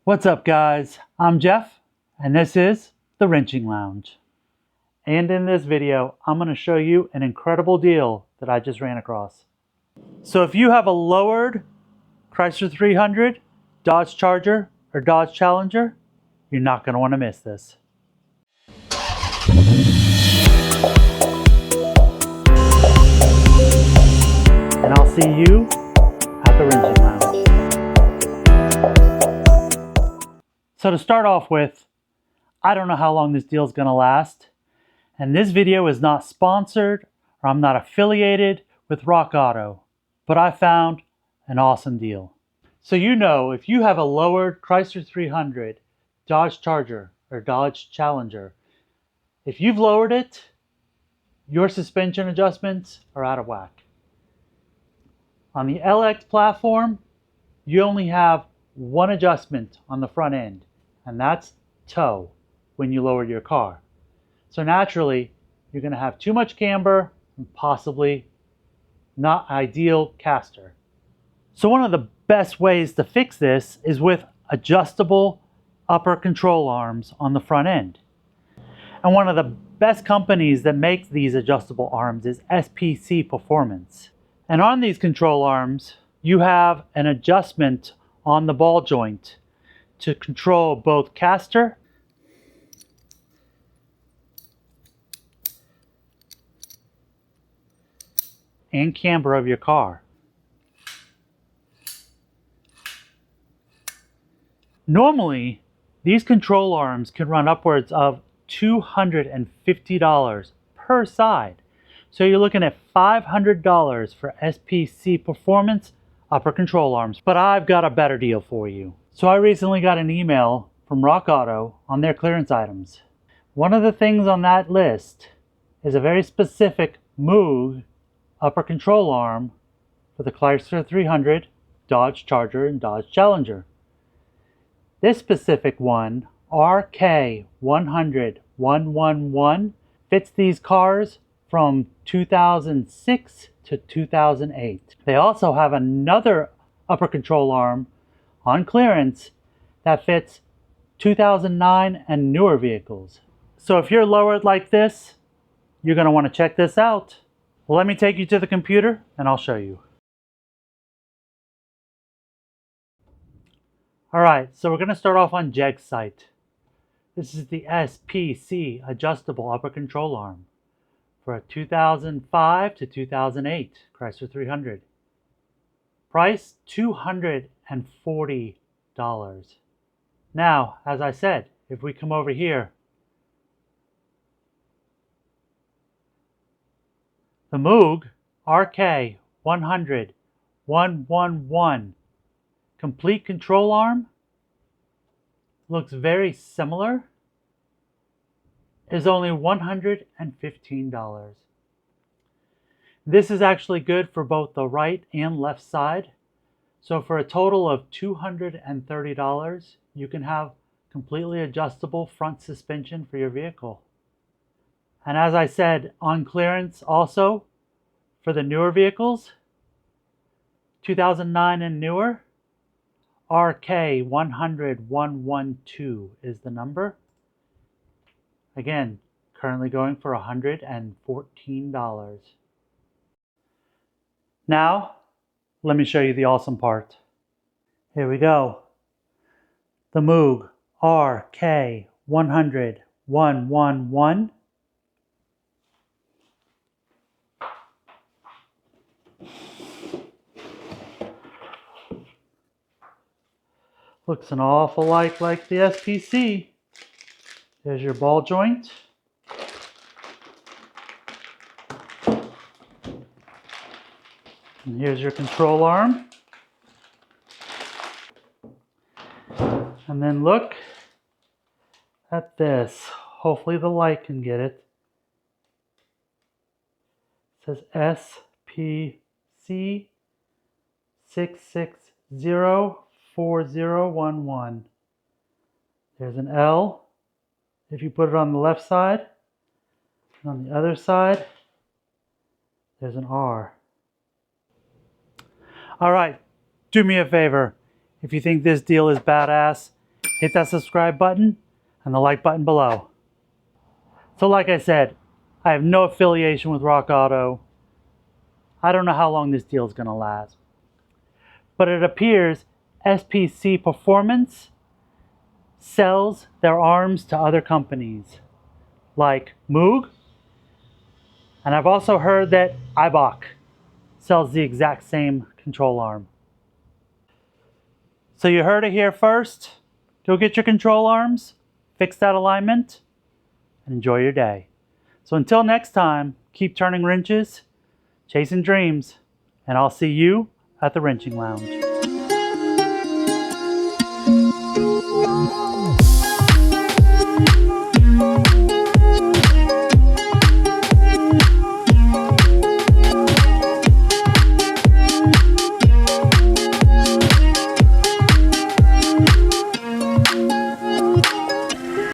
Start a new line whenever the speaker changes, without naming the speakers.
What's up, guys? I'm Jeff, and this is the Wrenching Lounge. And in this video, I'm going to show you an incredible deal that I just ran across. So if you have a lowered Chrysler 300, Dodge Charger, or Dodge Challenger, you're not going to want to miss this. And I'll see you at the Wrenching Lounge. So to start off with, I don't know how long this deal is going to last, and this video is not sponsored or I'm not affiliated with Rock Auto, but I found an awesome deal. So if you have a lowered Chrysler 300, Dodge Charger, or Dodge Challenger, if you've lowered it, your suspension adjustments are out of whack. On the LX platform, you only have one adjustment on the front end, and that's tow when you lower your car. So naturally, you're going to have too much camber and possibly not ideal caster. So one of the best ways to fix this is with adjustable upper control arms on the front end. And one of the best companies that makes these adjustable arms is SPC Performance. And on these control arms, you have an adjustment on the ball joint to control both caster and camber of your car. Normally, these control arms can run upwards of $250 per side. So you're looking at $500 for SPC Performance upper control arms. But I've got a better deal for you. So I recently got an email from Rock Auto on their clearance items. One of the things on that list is a very specific Moog upper control arm for the Chrysler 300, Dodge Charger, and Dodge Challenger. This specific one, RK100111, fits these cars from 2006 to 2008. They also have another upper control arm on clearance that fits 2009 and newer vehicles. So if you're lowered like this, you're going to want to check this out. Well, let me take you to the computer and I'll show you. Alright, so we're going to start off on JEG's site. This is the SPC adjustable upper control arm for a 2005 to 2008 Chrysler 300. Price $240. Now, as I said, if we come over here, the Moog RK100111 complete control arm looks very similar, is only $115. This is actually good for both the right and left side. So for a total of $230, you can have completely adjustable front suspension for your vehicle. And as I said, on clearance also, for the newer vehicles, 2009 and newer, RK100112 is the number. Again, currently going for $114. Now, let me show you the awesome part. Here we go. The Moog RK100111. Looks an awful lot like the SPC. There's your ball joint. And here's your control arm. And then look at this. Hopefully the light can get it. It says SPC 6604011. There's an L if you put it on the left side. And on the other side, there's an R. All right, do me a favor. If you think this deal is badass hit that subscribe button and the like button below. So like I said, I have no affiliation with Rock Auto. I don't know how long this deal is going to last. But it appears SPC Performance sells their arms to other companies like Moog, and I've also heard that Eibach sells the exact same control arm. So you heard it here first. Go get your control arms, fix that alignment, and enjoy your day. So until next time, keep turning wrenches, chasing dreams, and I'll see you at the Wrenching Lounge.